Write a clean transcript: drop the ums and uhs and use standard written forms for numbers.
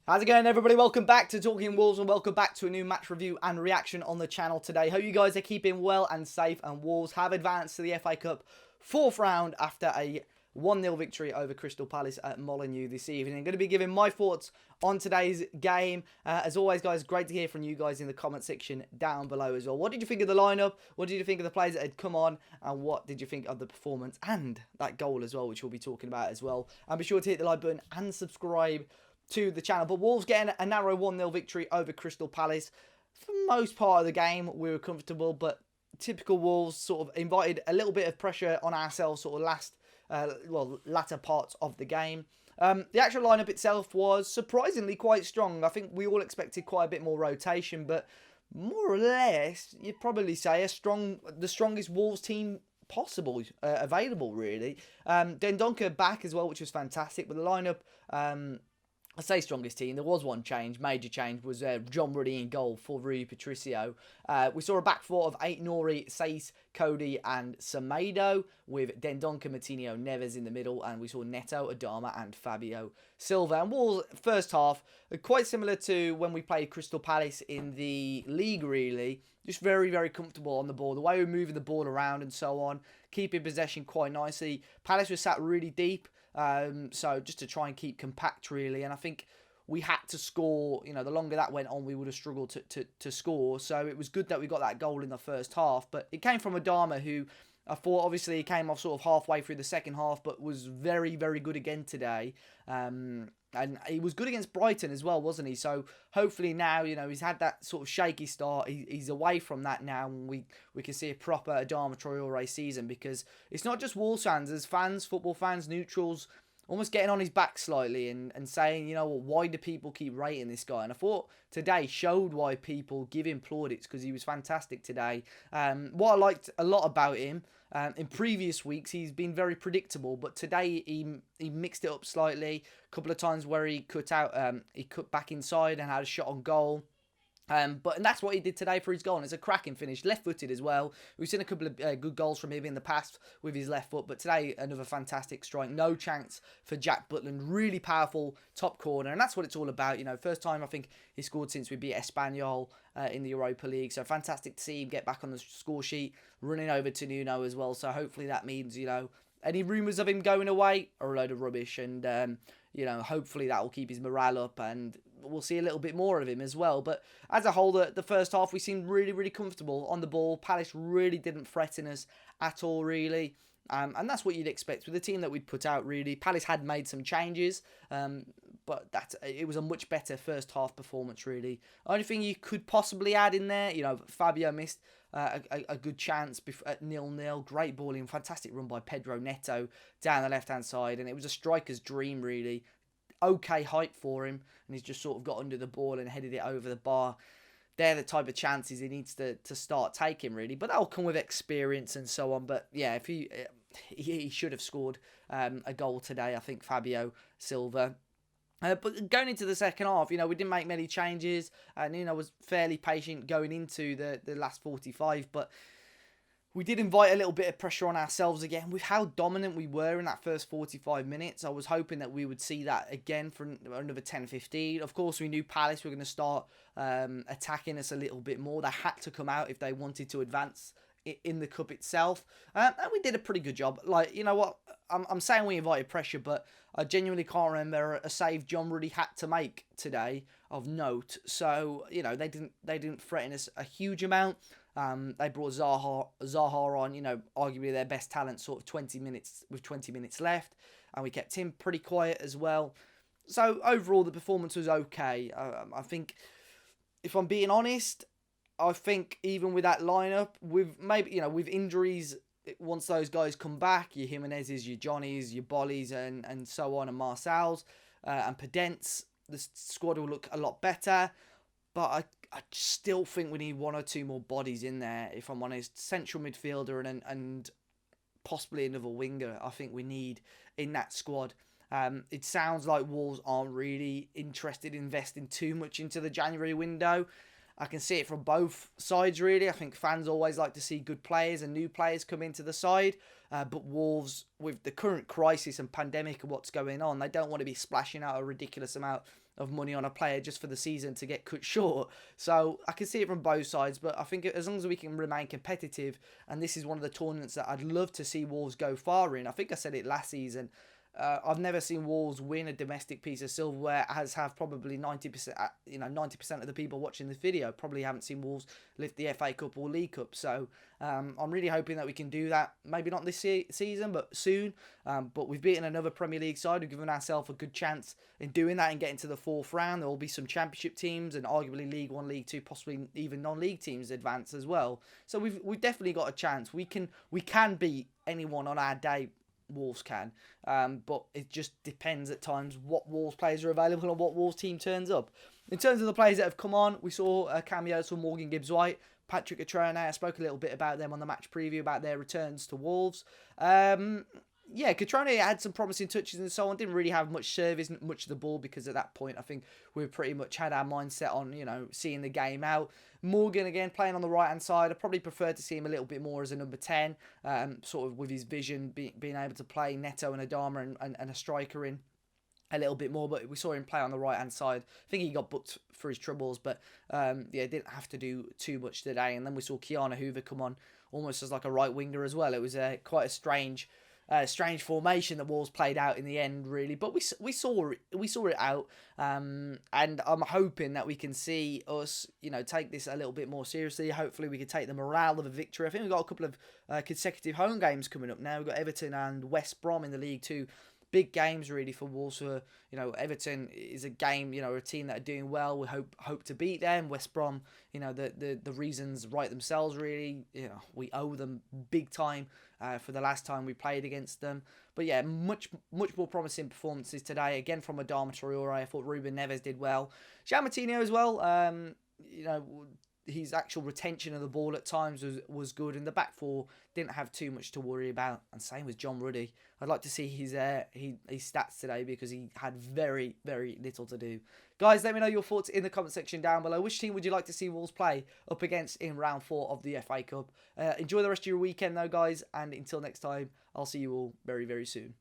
How's it going, everybody? Welcome back to Talking Wolves and welcome back to a new match review and reaction on the channel today. Hope you guys are keeping well and safe, and Wolves have advanced to the FA Cup 4th round after a 1-0 victory over Crystal Palace at Molineux this evening. I'm going to be giving my thoughts on today's game. As always, guys, great to hear from you guys in the comment section down below as well. What did you think of the lineup? What did you think of the players that had come on? And what did you think of the performance and that goal as well, which we'll be talking about as well. And be sure to hit the like button and subscribe to the channel. But Wolves getting a narrow 1-0 victory over Crystal Palace. For most part of the game, we were comfortable, but typical Wolves sort of invited a little bit of pressure on ourselves sort of latter parts of the game. The actual lineup itself was surprisingly quite strong. I think we all expected quite a bit more rotation, but more or less, you'd probably say the strongest Wolves team possible, available really. Dendoncker back as well, which was fantastic. But the lineup, I say strongest team. There was one change, major change, was John Ruddy in goal for Rui Patricio. We saw a back four of Ait-Nouri, Saiss, Cody and Semedo, with Dendoncker, Martinho, Neves in the middle, and we saw Neto, Adama and Fabio Silva. And Wolves, first half, quite similar to when we played Crystal Palace in the league really. Just very, very comfortable on the ball. The way we were moving the ball around and so on, keeping possession quite nicely. Palace was sat really deep. So just to try and keep compact really, and I think we had to score. You know, the longer that went on, we would have struggled to score. So it was good that we got that goal in the first half, but it came from Adama, who I thought obviously he came off sort of halfway through the second half, but was very, very good again today. And he was good against Brighton as well, wasn't he? So hopefully now, you know, he's had that sort of shaky start. He's away from that now, and we can see a proper Adama Traore season, because it's not just Wolves fans. As fans, football fans, neutrals, almost getting on his back slightly and saying, you know, well, why do people keep rating this guy? And I thought today showed why people give him plaudits, because he was fantastic today. What I liked a lot about him, in previous weeks, he's been very predictable, but today he mixed it up slightly. A couple of times where he cut back inside and had a shot on goal. And that's what he did today for his goal, and it's a cracking finish, left-footed as well. We've seen a couple of good goals from him in the past with his left foot, but today another fantastic strike. No chance for Jack Butland, really powerful top corner, and that's what it's all about. You know, first time I think he scored since we beat Espanyol in the Europa League, so fantastic to see him get back on the score sheet, running over to Nuno as well. So hopefully that means, you know, any rumours of him going away are a load of rubbish, and you know, hopefully that will keep his morale up, and we'll see a little bit more of him as well. But as a whole, the first half, we seemed really, really comfortable on the ball. Palace really didn't threaten us at all, really. And that's what you'd expect with the team that we'd put out, really. Palace had made some changes, but it was a much better first half performance, really. Only thing you could possibly add in there, you know, Fabio missed a good chance at 0-0. Great balling, fantastic run by Pedro Neto down the left-hand side, and it was a striker's dream, really. Okay height for him, and he's just sort of got under the ball and headed it over the bar. They're the type of chances he needs to start taking, really. But that'll come with experience and so on. But yeah, if he should have scored a goal today, I think, Fabio Silva. But going into the second half, you know, we didn't make many changes, and you know, was fairly patient going into the last 45, but we did invite a little bit of pressure on ourselves again with how dominant we were in that first 45 minutes. I was hoping that we would see that again for another 10-15. Of course, we knew Palace were going to start attacking us a little bit more. They had to come out if they wanted to advance in the cup itself. And we did a pretty good job. Like, you know what? I'm saying we invited pressure, but I genuinely can't remember a save John Ruddy had to make today of note. So, you know, they didn't threaten us a huge amount. They brought Zaha on, you know, arguably their best talent, sort of 20 minutes left, and we kept him pretty quiet as well. So overall, the performance was okay. I think, if I'm being honest, I think even with that lineup, with maybe, you know, with injuries, once those guys come back, your Jimenez's, your Johnny's, your Bollies, and so on, and Marcel's, and Pedence, the squad will look a lot better. But I still think we need one or two more bodies in there, if I'm honest. Central midfielder and possibly another winger, I think we need in that squad. It sounds like Wolves aren't really interested in investing too much into the January window. I can see it from both sides, really. I think fans always like to see good players and new players come into the side. But Wolves, with the current crisis and pandemic and what's going on, they don't want to be splashing out a ridiculous amount of money on a player just for the season to get cut short. So I can see it from both sides, but I think as long as we can remain competitive, and this is one of the tournaments that I'd love to see Wolves go far in. I think I said it last season. I've never seen Wolves win a domestic piece of silverware, as have probably 90%. 90% of the people watching this video probably haven't seen Wolves lift the FA Cup or League Cup. So I'm really hoping that we can do that. Maybe not this season, but soon. But we've beaten another Premier League side. We've given ourselves a good chance in doing that and getting to the fourth round. There will be some Championship teams and arguably League One, League Two, possibly even non-league teams advance as well. So we've definitely got a chance. We can beat anyone on our day. Wolves can, but it just depends at times what Wolves players are available and what Wolves team turns up. In terms of the players that have come on, we saw cameos from Morgan Gibbs-White, Patrick Ait-Nouri. I spoke a little bit about them on the match preview about their returns to Wolves. Yeah, Catrone had some promising touches and so on. Didn't really have much service, much of the ball, because at that point I think we pretty much had our mindset on, seeing the game out. Morgan, again, playing on the right-hand side. I probably prefer to see him a little bit more as a number 10, sort of with his vision, being able to play Neto and Adama and a striker in a little bit more, but we saw him play on the right-hand side. I think he got booked for his troubles, but didn't have to do too much today. And then we saw Kiana Hoover come on almost as like a right winger as well. It was quite a strange formation that Wolves played out in the end, really, but we saw it out, and I'm hoping that we can see us, take this a little bit more seriously. Hopefully, we can take the morale of a victory. I think we've got a couple of consecutive home games coming up now. We've got Everton and West Brom in the League Two. Big games really for Wolves. Everton is a game, a team that are doing well. We hope to beat them. West Brom, the reasons write themselves really. We owe them big time for the last time we played against them. But yeah, much more promising performances today. Again from Adama Traore. I thought Ruben Neves did well. Jean Martino as well. His actual retention of the ball at times was good, and the back four didn't have too much to worry about. And same with John Ruddy. I'd like to see his stats today, because he had very, very little to do. Guys, let me know your thoughts in the comment section down below. Which team would you like to see Wolves play up against in round 4 of the FA Cup? Enjoy the rest of your weekend though, guys, and until next time, I'll see you all very, very soon.